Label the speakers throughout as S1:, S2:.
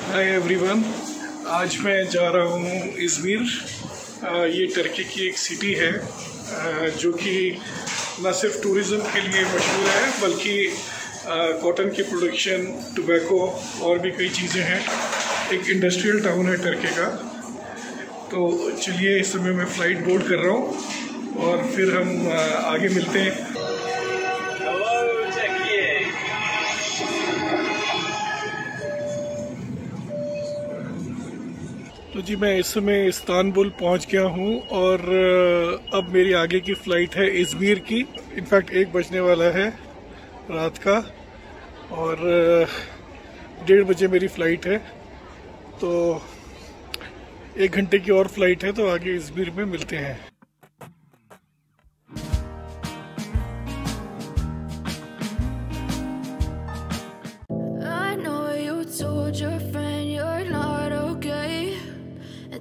S1: Hi everyone, आज मैं जा रहा हूँ इज़मिर। ये टर्की की एक सिटी है जो कि न सिर्फ टूरिज़्म के लिए मशहूर है बल्कि कॉटन की प्रोडक्शन, टोबैको और भी कई चीज़ें हैं। एक इंडस्ट्रियल टाउन है टर्की का। तो चलिए, इस समय मैं फ़्लाइट बोर्ड कर रहा हूँ और फिर हम आगे मिलते हैं। तो जी, मैं इस समय इस्तांबुल पहुंच गया हूं और अब मेरी आगे की फ़्लाइट है इज़मिर की। इनफैक्ट 1 बजने वाला है रात का और 1:30 बजे मेरी फ़्लाइट है। तो 1 घंटे की और फ़्लाइट है, तो आगे इज़मिर में मिलते हैं।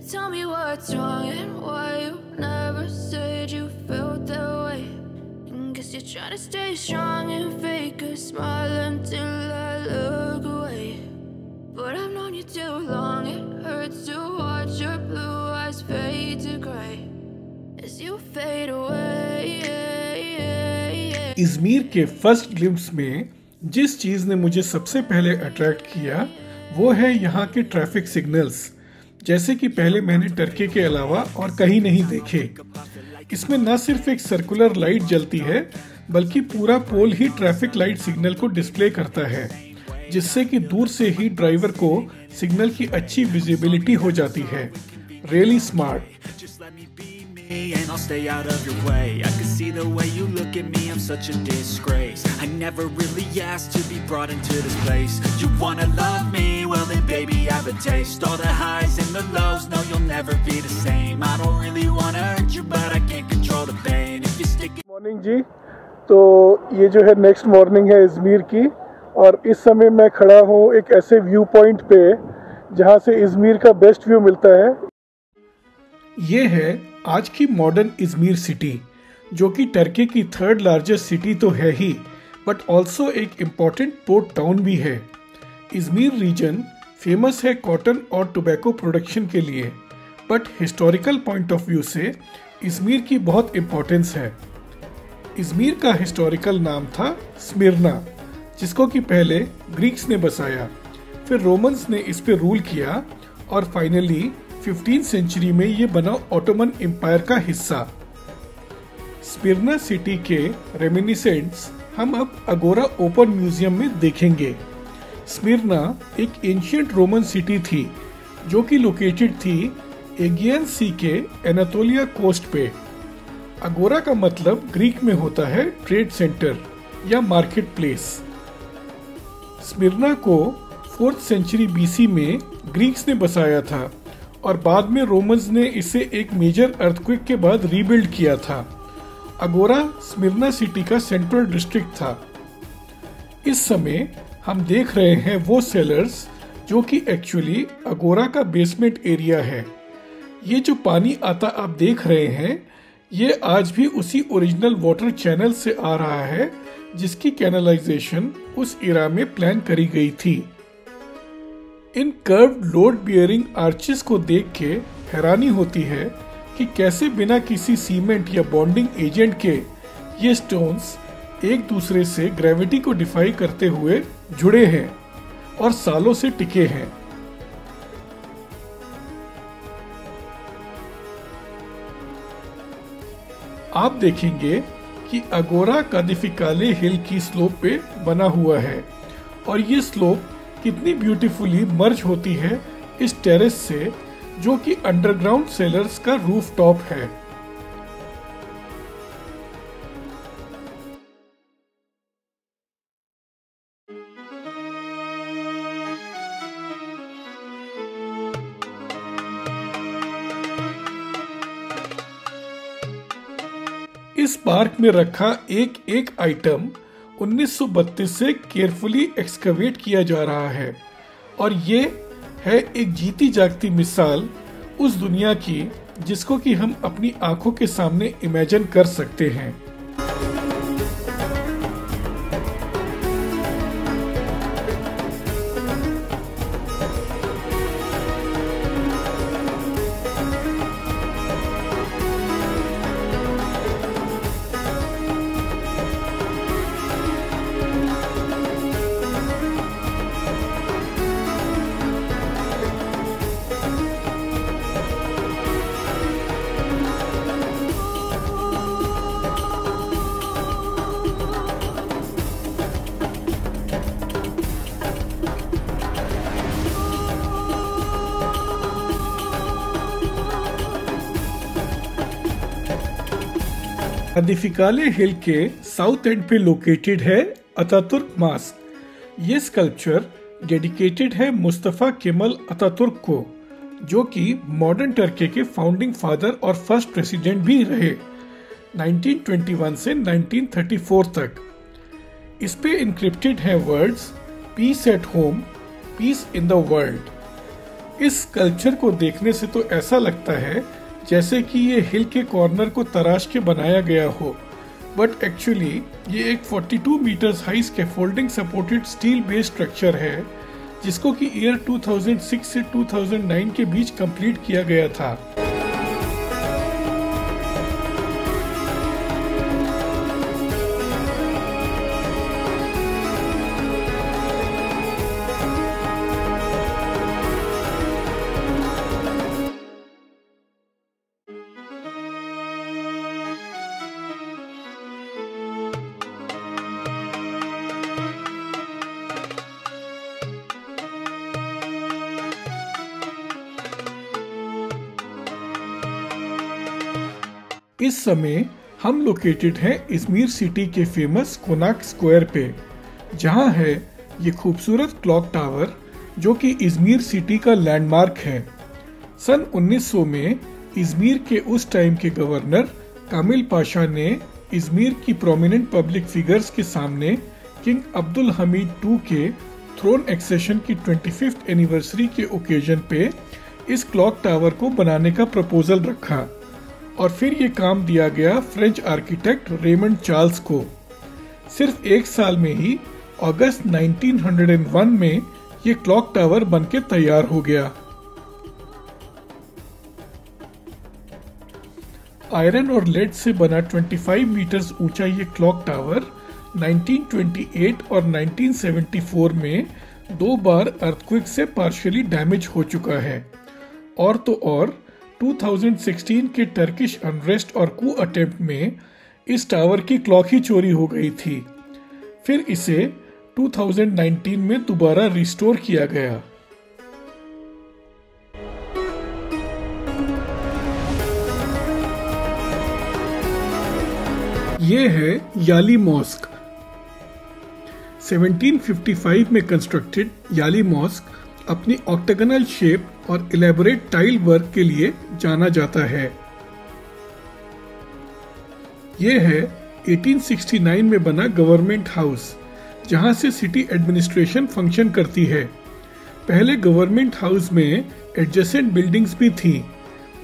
S2: Tell me what's wrong and why you never said you felt that way. And guess you're trying to stay strong and fake a smile until I look away. But I've known you too long, it hurts to watch your blue eyes fade to gray as you fade away.
S1: Izmir के first glimpse में जिस चीज़ ने मुझे सबसे पहले attract किया वो है यहाँ के ट्रैफिक सिग्नल्स, जैसे कि पहले मैंने टर्की के अलावा और कहीं नहीं देखे। इसमें न सिर्फ एक सर्कुलर लाइट जलती है बल्कि पूरा पोल ही ट्रैफिक लाइट सिग्नल को डिस्प्ले करता है, जिससे कि दूर से ही ड्राइवर को सिग्नल की अच्छी विजिबिलिटी हो जाती है। Really smart.
S3: And I'll stay out of your way. I can see the way you look at me, I'm such a disgrace. I never really asked to be brought into this place. You wanna love me? Well then baby I have a taste. All the highs and the lows, no you'll never be the same. I don't really wanna hurt you but I can't control the pain. If you stick it...
S1: morning ji. तो ये जो है next morning है Izmir की और इस समय मैं खड़ा हूँ एक ऐसे व्यू पॉइंट पे जहाँ से इज़मिर का बेस्ट व्यू मिलता है। ये है आज की मॉडर्न इज़मिर सिटी, जो कि टर्की की 3rd लार्जेस्ट सिटी तो है ही बट ऑल्सो एक इम्पॉर्टेंट पोर्ट टाउन भी है। इज़मिर रीजन फेमस है कॉटन और टोबैको प्रोडक्शन के लिए, but historical point of view से इज़मिर की बहुत इम्पोर्टेंस है। इज़मिर का हिस्टोरिकल नाम था स्मिर्ना, जिसको कि पहले ग्रीक्स ने बसाया, फिर रोमन्स ने इस पे रूल किया और फाइनली 15th सेंचुरी में ये बना ऑटोमन एम्पायर का हिस्सा। स्मिर्ना सिटी के रेमिनिसेंट्स हम अब अगोरा ओपन म्यूजियम में देखेंगे। स्मिर्ना एक एंशिएंट रोमन सिटी थी जो कि लोकेटेड थी एगियन सी के एनातोलिया कोस्ट पे। अगोरा का मतलब ग्रीक में होता है ट्रेड सेंटर या मार्केट प्लेस। स्मिर्ना को 4th सेंचुरी बीसी में ग्रीक्स ने बसाया था और बाद में रोमन्स ने इसे एक मेजर अर्थक्वेक के बाद रीबिल्ड किया था। अगोरा स्मिर्ना सिटी का सेंट्रल डिस्ट्रिक्ट था। इस समय हम देख रहे हैं वो सेलर्स जो कि एक्चुअली अगोरा का बेसमेंट एरिया है। ये जो पानी आता आप देख रहे हैं ये आज भी उसी ओरिजिनल वाटर चैनल से आ रहा है जिसकी कैनलाइजेशन उस इरा में प्लान करी गई थी। इन कर्व्ड लोड बियरिंग आर्चेस को देख के हैरानी होती है कि कैसे बिना किसी सीमेंट या बॉन्डिंग एजेंट के ये स्टोन्स एक दूसरे से ग्रेविटी को डिफाई करते हुए जुड़े हैं और सालों से टिके हैं। आप देखेंगे कि अगोरा कादिफिकाले हिल की स्लोप पे बना हुआ है और ये स्लोप कितनी ब्यूटीफुली मर्ज होती है इस टेरेस से, जो कि अंडरग्राउंड सेलर्स का रूफ टॉप है। इस पार्क में रखा एक एक आइटम 1932 से केयरफुली एक्सकवेट किया जा रहा है और ये है एक जीती जागती मिसाल उस दुनिया की जिसको कि हम अपनी आंखों के सामने इमेजिन कर सकते हैं। अदिफिकाले हिल के साउथ एंड पे लोकेटेड है अतातुर्क मास्क। ये स्कल्पचर डेडिकेटेड है मुस्तफ़ा केमल अतातुर्क को, जो कि मॉडर्न टर्की के फाउंडिंग फादर और फर्स्ट प्रेसिडेंट भी रहे 1921 से 1934 तक। इस पे इनक्रिप्टेड है words peace at home, peace in the world. इस स्कल्पचर को देखने से तो ऐसा लगता है जैसे कि ये हिल के कॉर्नर को तराश के बनाया गया हो, बट एक्चुअली ये एक 42 metres high scaffolding supported steel based structure है, जिसको कि ईयर 2006 से 2009 के बीच कंप्लीट किया गया था। इस समय हम लोकेटेड हैं इज़मीर सिटी के फेमस कोनाक स्क्वायर पे, जहां है ये खूबसूरत क्लॉक टावर, जो कि इज़मीर सिटी का लैंडमार्क है। सन 1900 में इज़मीर के उस टाइम के गवर्नर कामिल पाशा ने इज़मीर की प्रोमिनेंट पब्लिक फिगर्स के सामने किंग अब्दुल हमीद II के थ्रोन एक्सेशन की 25th एनिवर्सरी के ओकेजन पे इस क्लॉक टावर को बनाने का प्रपोजल रखा, और फिर ये काम दिया गया फ्रेंच आर्किटेक्ट रेमंड चार्ल्स को। सिर्फ एक साल में ही अगस्त 1901 में ये क्लॉक टावर बनके तैयार हो गया। आयरन और लेड से बना 25 मीटर्स ऊंचा ये क्लॉक टावर 1928 और 1974 में 2 बार अर्थक्वेक से पार्शियली डैमेज हो चुका है, और तो और 2016 के टर्किश अनरेस्ट और कू अटेम्प्ट में इस टावर की क्लॉक ही चोरी हो गई थी। फिर इसे 2019 में दोबारा रिस्टोर किया गया। ये है याली मॉस्क। 1755 में कंस्ट्रक्टेड याली मॉस्क अपनी ऑक्टागोनल शेप और इलेबोरेट टाइल वर्क के लिए जाना जाता है। यह है 1869 में बना गवर्नमेंट हाउस, जहां से सिटी एडमिनिस्ट्रेशन फंक्शन करती है। पहले गवर्नमेंट हाउस में एडजेसेंट बिल्डिंग्स भी थी,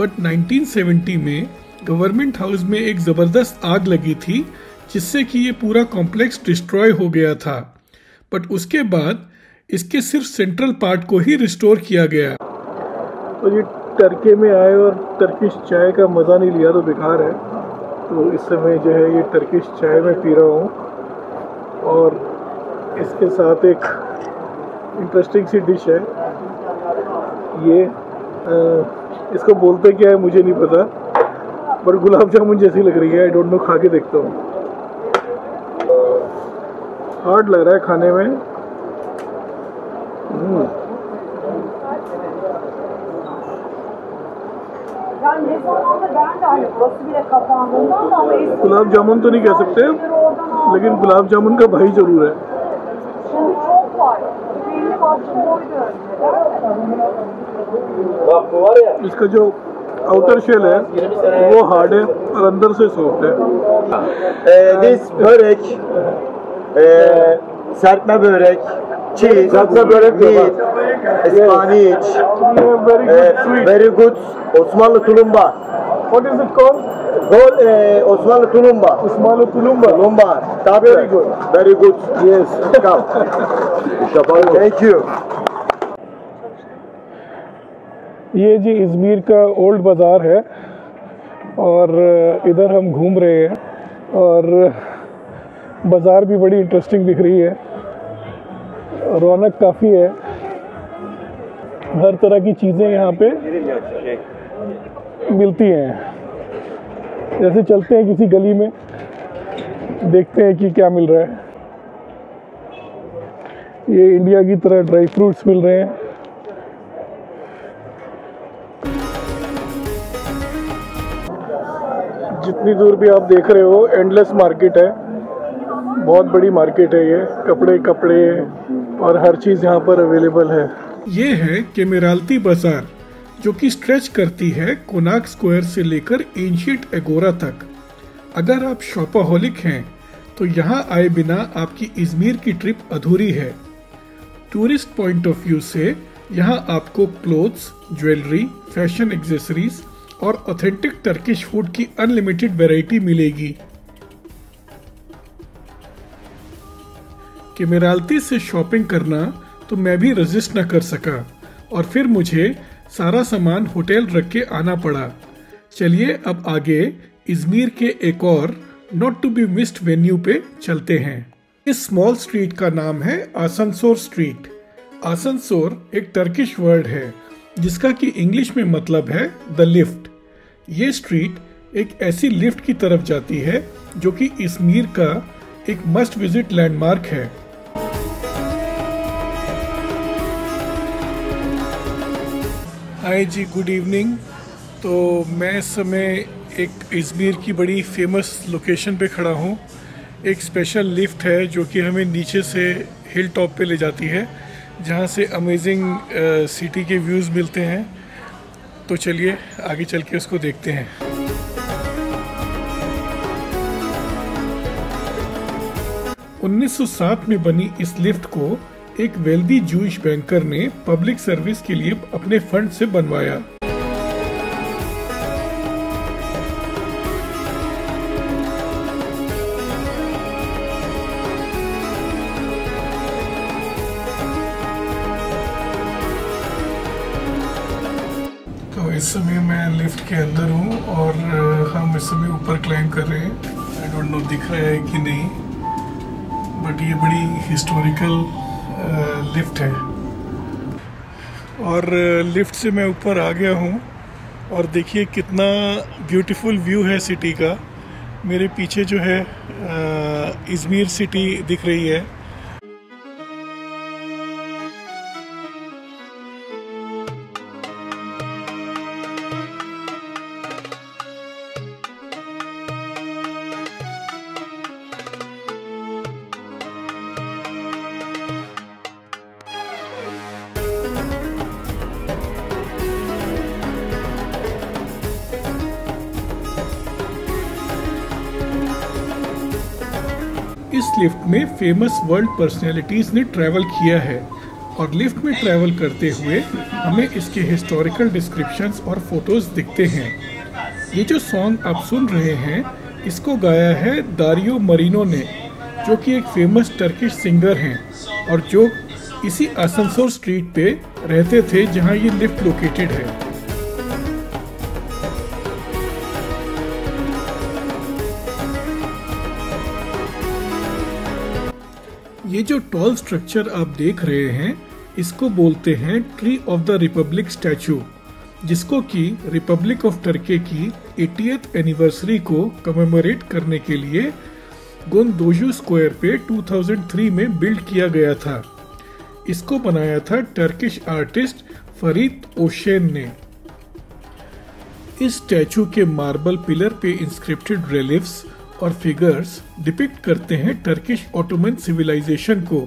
S1: बट 1970 में गवर्नमेंट हाउस में एक जबरदस्त आग लगी थी, जिससे कि ये पूरा कॉम्प्लेक्स डिस्ट्रॉय हो गया था। बट उसके बाद इसके सिर्फ सेंट्रल पार्ट को ही रिस्टोर किया गया। तो ये टर्की में आए और टर्किश चाय का मज़ा नहीं लिया तो बेकार है। तो इस समय जो है ये टर्किश चाय में पी रहा हूँ, और इसके साथ एक इंटरेस्टिंग सी डिश है। ये इसको बोलते क्या है मुझे नहीं पता, बट गुलाब जामुन जैसी लग रही है। आई डोंट नो, खा के देखता हूँ। हार्ड लग रहा है खाने में। गुलाब जामुन तो नहीं कह सकते, लेकिन गुलाब जामुन का भाई जरूर है। इसका जो आउटर शेल है वो हार्ड है और अंदर से सॉफ्ट है।
S4: This börek, serpme börek, cheese, serpme börek, meat, Spanish, very good, Osmanlı tulumba.
S1: What is it called?
S4: Gold, Osmanlı tulumba.
S1: Osmanlı tulumba.
S4: Tulumba.
S1: Very good.
S4: Very good.
S1: Yes.
S4: Come. Thank you.
S1: ये जी इज़मीर का old बाज़ार है, और इधर हम घूम रहे हैं, और बाज़ार भी बड़ी इंटरेस्टिंग दिख रही है। रौनक काफ़ी है, हर तरह की चीज़ें यहाँ पे मिलती हैं। जैसे चलते हैं किसी गली में, देखते हैं कि क्या मिल रहा है। ये इंडिया की तरह ड्राई फ्रूट्स मिल रहे हैं। जितनी दूर भी आप देख रहे हो एंडलेस मार्केट है, बहुत बड़ी मार्केट है ये, कपड़े और हर चीज़ यहाँ पर अवेलेबल है। ये है केमेराल्टी बाजार, जो कि स्ट्रेच करती है कोनार्क स्क्वायर से लेकर एंशिएंट एगोरा तक। अगर आप शॉपाहोलिक हैं तो यहाँ आए बिना आपकी इज़मीर की ट्रिप अधूरी है। टूरिस्ट पॉइंट ऑफ व्यू से यहाँ आपको क्लोथ्स, ज्वेलरी, फैशन एक्सेसरीज और ऑथेंटिक टर्किश फूड की अनलिमिटेड वैरायटी मिलेगी। केमेराल्टी से शॉपिंग करना तो मैं भी रेजिस्ट न कर सका और फिर मुझे सारा सामान होटल रख के आना पड़ा। चलिए अब आगे इज़मीर के एक और not to be missed venue पे चलते हैं। इस स्मॉल स्ट्रीट का नाम है आसनसोर स्ट्रीट। आसनसोर एक टर्किश वर्ड है जिसका कि इंग्लिश में मतलब है द लिफ्ट। ये स्ट्रीट एक ऐसी लिफ्ट की तरफ जाती है जो कि इज़मीर का एक मस्ट विजिट लैंडमार्क है। हाय जी, गुड इवनिंग। तो मैं इस समय एक इज़मीर की बड़ी फेमस लोकेशन पे खड़ा हूँ। एक स्पेशल लिफ्ट है जो कि हमें नीचे से हिल टॉप पे ले जाती है, जहाँ से अमेजिंग सिटी के व्यूज़ मिलते हैं। तो चलिए आगे चल के उसको देखते हैं। – 1907 में बनी इस लिफ्ट को एक वेल्दी जूइश बैंकर ने पब्लिक सर्विस के लिए अपने फंड से बनवाया। तो इस समय मैं लिफ्ट के अंदर हूँ और हम इस समय ऊपर क्लाइंब कर रहे हैं। आई डोंट नो दिख रहा है कि नहीं, बट ये बड़ी हिस्टोरिकल लिफ्ट है। और लिफ्ट से मैं ऊपर आ गया हूँ और देखिए कितना ब्यूटीफुल व्यू है सिटी का। मेरे पीछे जो है इज़मीर सिटी दिख रही है। इस लिफ्ट में फेमस वर्ल्ड पर्सनैलिटीज ने ट्रैवल किया है और लिफ्ट में ट्रैवल करते हुए हमें इसके हिस्टोरिकल डिस्क्रिप्शंस और फोटोज दिखते हैं। ये जो सॉन्ग आप सुन रहे हैं इसको गाया है दारियो मरीनो ने, जो कि एक फेमस टर्किश सिंगर हैं और जो इसी आसनसोर स्ट्रीट पे रहते थे जहां ये लिफ्ट लोकेटेड है। ये जो टॉल स्ट्रक्चर आप देख रहे हैं इसको बोलते हैं tree of the Republic statue, जिसको कि रिपब्लिक ऑफ टर्की की 80th एनिवर्सरी को कमेमोरेट करने के लिए गोंदोजू स्क्वायर पे 2003 में बिल्ड किया गया था। इसको बनाया था टर्किश आर्टिस्ट फरीद ओशेन ने। इस स्टैचू के मार्बल पिलर पे इंस्क्रिप्टेड रिलीफ्स और फिगर्स डिपिक्ट करते हैं टर्किश ऑटोमन सिविलाइजेशन को,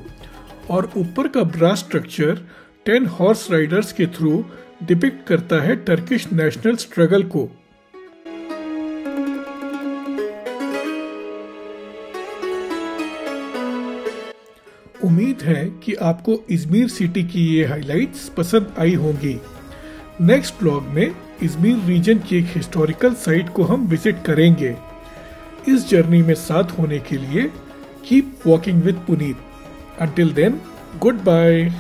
S1: और ऊपर का ब्रास स्ट्रक्चर 10 हॉर्स राइडर्स के थ्रू डिपिक्ट करता है टर्किश नेशनल स्ट्रगल को। उम्मीद है कि आपको इज़मीर सिटी की ये हाइलाइट्स पसंद आई होंगी। नेक्स्ट व्लॉग में इज़मीर रीजन की एक हिस्टोरिकल साइट को हम विजिट करेंगे। इस जर्नी में साथ होने के लिए keep walking with Puneet. Until then, goodbye.